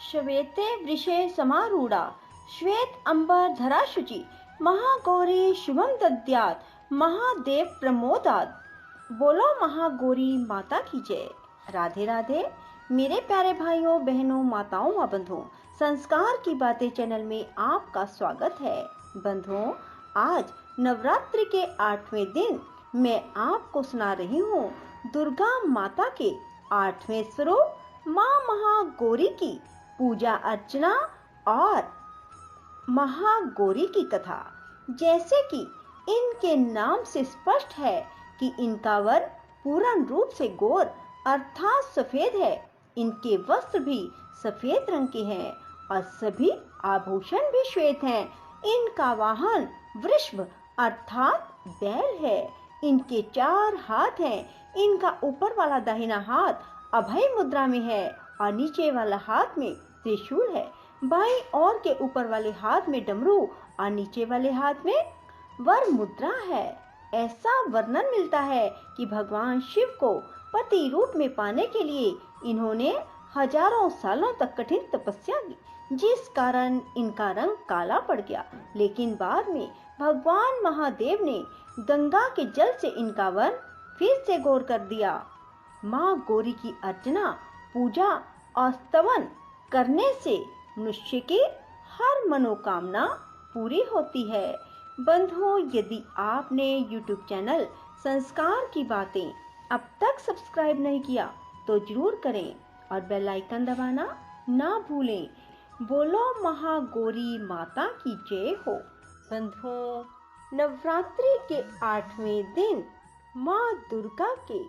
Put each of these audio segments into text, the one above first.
श्वेते वृषे समारूढ़ा श्वेत अंबर धरा शुचि महागौरी शुभम दद्यात् महादेव प्रमोदात्। बोलो महागौरी माता की जय। राधे राधे मेरे प्यारे भाइयों बहनों माताओं व बंधुओं, संस्कार की बातें चैनल में आपका स्वागत है। बंधुओं, आज नवरात्रि के 8वें दिन मैं आपको सुना रही हूँ दुर्गा माता के 8वें स्वरूप माँ महागौरी की पूजा अर्चना और महागौरी की कथा। जैसे कि इनके नाम से स्पष्ट है कि इनका वर्ण पूर्ण रूप से गौर अर्थात सफेद है। इनके वस्त्र भी सफेद रंग के हैं और सभी आभूषण भी श्वेत हैं। इनका वाहन वृषभ अर्थात बैल है। इनके 4 हाथ हैं। इनका ऊपर वाला दाहिना हाथ अभय मुद्रा में है और नीचे वाला हाथ में त्रिशूल है। बाईं ओर के ऊपर वाले हाथ में डमरू और नीचे वाले हाथ में वर मुद्रा है। ऐसा वर्णन मिलता है कि भगवान शिव को पति रूप में पाने के लिए इन्होंने हजारों सालों तक कठिन तपस्या की, जिस कारण इनका रंग काला पड़ गया। लेकिन बाद में भगवान महादेव ने गंगा के जल से इनका वर्ण फिर से गौर कर दिया। माँ गौरी की अर्चना, पूजा और स्तवन करने से मनुष्य की हर मनोकामना पूरी होती है। बंधुओं, यदि आपने YouTube चैनल संस्कार की बातें अब तक सब्सक्राइब नहीं किया तो जरूर करें और बेल आइकन दबाना ना भूलें। बोलो महागौरी माता की जय हो। बंधुओं, नवरात्रि के 8वें दिन माँ दुर्गा के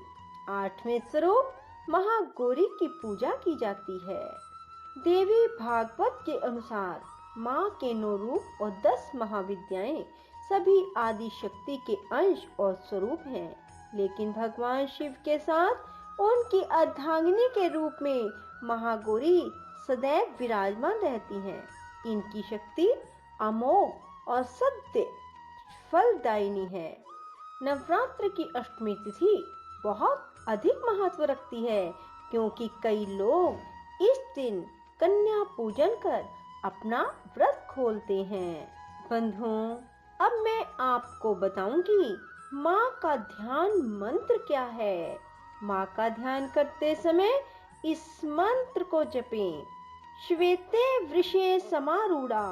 8वें स्वरूप महागौरी की पूजा की जाती है। देवी भागवत के अनुसार माँ के 9 रूप और 10 महाविद्याएं सभी आदि शक्ति के अंश और स्वरूप हैं, लेकिन भगवान शिव के साथ उनकी अर्धांगिनी के रूप में महागौरी सदैव विराजमान रहती हैं। इनकी शक्ति अमोघ और सत्य फलदायिनी है। नवरात्र की अष्टमी तिथि बहुत अधिक महत्व रखती है, क्योंकि कई लोग इस दिन कन्या पूजन कर अपना व्रत खोलते हैं। बंधुओं, अब मैं आपको बताऊंगी माँ का ध्यान मंत्र क्या है। माँ का ध्यान करते समय इस मंत्र को जपें। श्वेते वृषे समारूढ़ा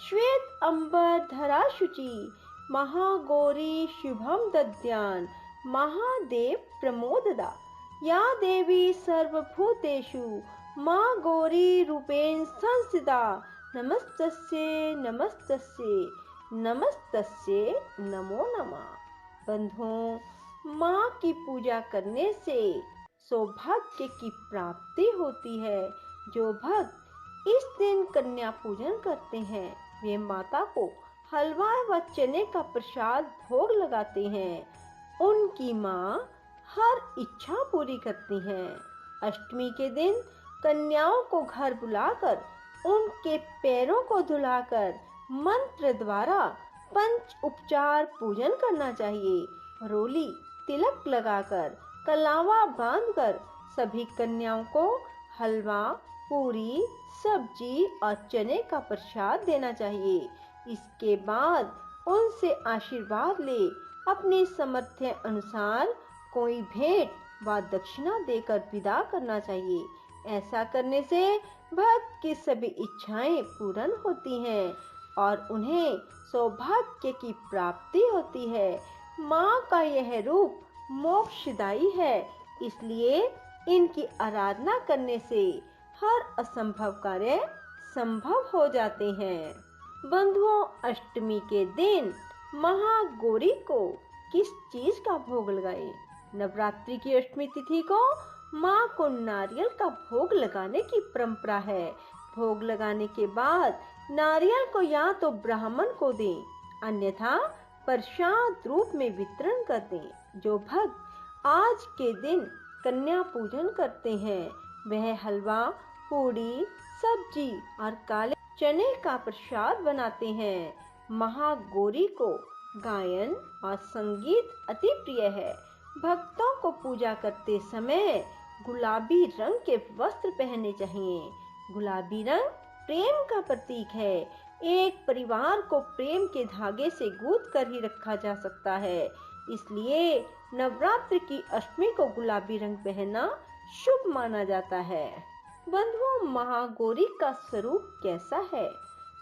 श्वेत अंबर धरा शुचि महागौरी शुभम दद्यान् महादेव प्रमोददा। या देवी सर्वभूतेषु माँ गौरी रूपेण संस्थिता नमस्तस्यै नमस्तस्यै नमस्तस्यै नमो नमः। बंधुओं, माँ की पूजा करने से सौभाग्य की प्राप्ति होती है। जो भक्त इस दिन कन्या पूजन करते हैं वे माता को हलवा व चने का प्रसाद भोग लगाते हैं। उनकी माँ हर इच्छा पूरी करती हैं। अष्टमी के दिन कन्याओं को घर बुलाकर उनके पैरों को धुलाकर मंत्र द्वारा पंच उपचार पूजन करना चाहिए। रोली तिलक लगाकर कलावा बांधकर सभी कन्याओं को हलवा, पूरी, सब्जी और चने का प्रसाद देना चाहिए। इसके बाद उनसे आशीर्वाद ले अपनी सामर्थ्य अनुसार कोई भेंट व दक्षिणा देकर विदा करना चाहिए। ऐसा करने से भक्त की सभी इच्छाएं पूर्ण होती हैं और उन्हें सौभाग्य की प्राप्ति होती है। माँ का यह रूप मोक्षदायी है, इसलिए इनकी आराधना करने से हर असंभव कार्य संभव हो जाते हैं। बंधुओं, अष्टमी के दिन महागौरी को किस चीज का भोग लगाएं? नवरात्रि की अष्टमी तिथि को माँ को नारियल का भोग लगाने की परंपरा है। भोग लगाने के बाद नारियल को या तो ब्राह्मण को दें, अन्यथा प्रसाद रूप में वितरण कर दें। जो भक्त आज के दिन कन्या पूजन करते हैं वह हलवा, पूड़ी, सब्जी और काले चने का प्रसाद बनाते हैं। महागौरी को गायन और संगीत अति प्रिय है। भक्तों को पूजा करते समय गुलाबी रंग के वस्त्र पहनने चाहिए। गुलाबी रंग प्रेम का प्रतीक है। एक परिवार को प्रेम के धागे से गूंथ कर ही रखा जा सकता है। इसलिए नवरात्र की अष्टमी को गुलाबी रंग पहनना शुभ माना जाता है। बंधुओं, महागौरी का स्वरूप कैसा है?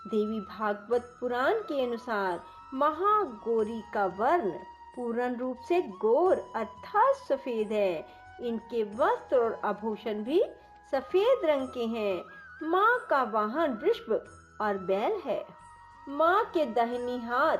देवी भागवत पुराण के अनुसार महागौरी का वर्ण पूर्ण रूप से गौर अर्थात सफेद है। इनके वस्त्र और आभूषण भी सफेद रंग के हैं। माँ का वाहन वृषभ और बैल है। माँ के दाहिनी हाथ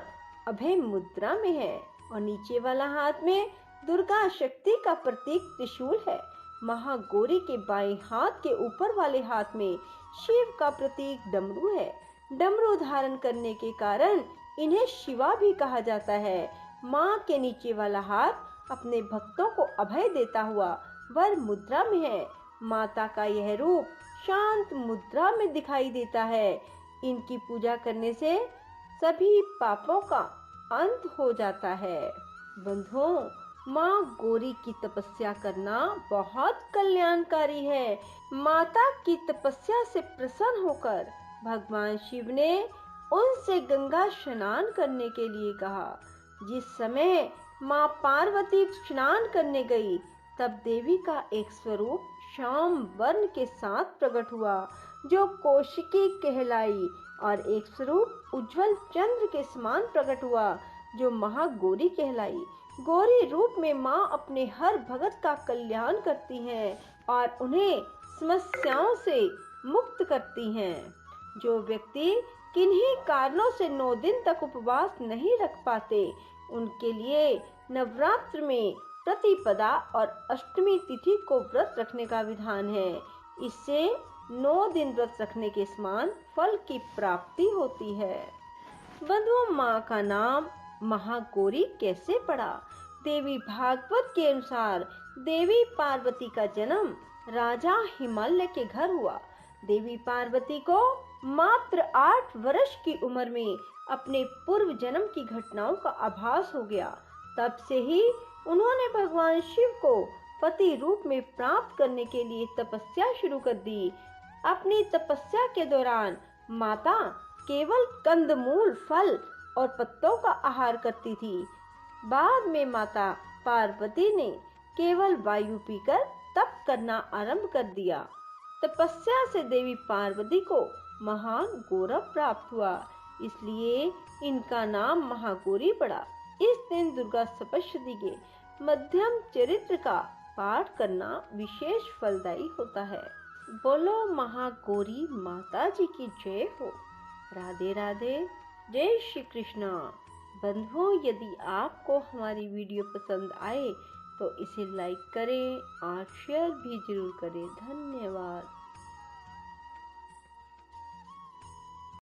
अभय मुद्रा में है और नीचे वाला हाथ में दुर्गा शक्ति का प्रतीक त्रिशूल है। महागौरी के बाएं हाथ के ऊपर वाले हाथ में शिव का प्रतीक डमरू है। डमरू धारण करने के कारण इन्हें शिवा भी कहा जाता है। माँ के नीचे वाला हाथ अपने भक्तों को अभय देता हुआ वर मुद्रा में है। माता का यह रूप शांत मुद्रा में दिखाई देता है। इनकी पूजा करने से सभी पापों का अंत हो जाता है। बंधुओं, माँ गौरी की तपस्या करना बहुत कल्याणकारी है। माता की तपस्या से प्रसन्न होकर भगवान शिव ने उनसे गंगा स्नान करने के लिए कहा। जिस समय माँ पार्वती स्नान करने गई, तब देवी का एक स्वरूप श्याम वर्ण के साथ प्रकट हुआ, जो कौशिकी कहलाई, और एक स्वरूप उज्जवल चंद्र के समान प्रकट हुआ, जो महागौरी कहलाई। गौरी रूप में माँ अपने हर भगत का कल्याण करती हैं और उन्हें समस्याओं से मुक्त करती हैं। जो व्यक्ति किन्हीं कारणों से 9 दिन तक उपवास नहीं रख पाते, उनके लिए नवरात्र में प्रतिपदा और अष्टमी तिथि को व्रत रखने का विधान है। इससे 9 दिन व्रत रखने के समान फल की प्राप्ति होती है। बंधुओं, माँ का नाम महागौरी कैसे पड़ा? देवी भागवत के अनुसार देवी पार्वती का जन्म राजा हिमालय के घर हुआ। देवी पार्वती को मात्र 8 वर्ष की उम्र में अपने पूर्व जन्म की घटनाओं का आभास हो गया। तब से ही उन्होंने भगवान शिव को पति रूप में प्राप्त करने के लिए तपस्या शुरू कर दी। अपनी तपस्या के दौरान माता केवल कंदमूल, फल और पत्तों का आहार करती थी। बाद में माता पार्वती ने केवल वायु पीकर तप करना आरंभ कर दिया। तपस्या से देवी पार्वती को महान गौरव प्राप्त हुआ, इसलिए इनका नाम महागौरी पड़ा। इस दिन दुर्गा सप्तशती के मध्यम चरित्र का पाठ करना विशेष फलदायी होता है। बोलो महागौरी माता जी की जय हो। राधे राधे, जय श्री कृष्णा। बंधुओं, यदि आपको हमारी वीडियो पसंद आए तो इसे लाइक करें और शेयर भी जरूर करें। धन्यवाद।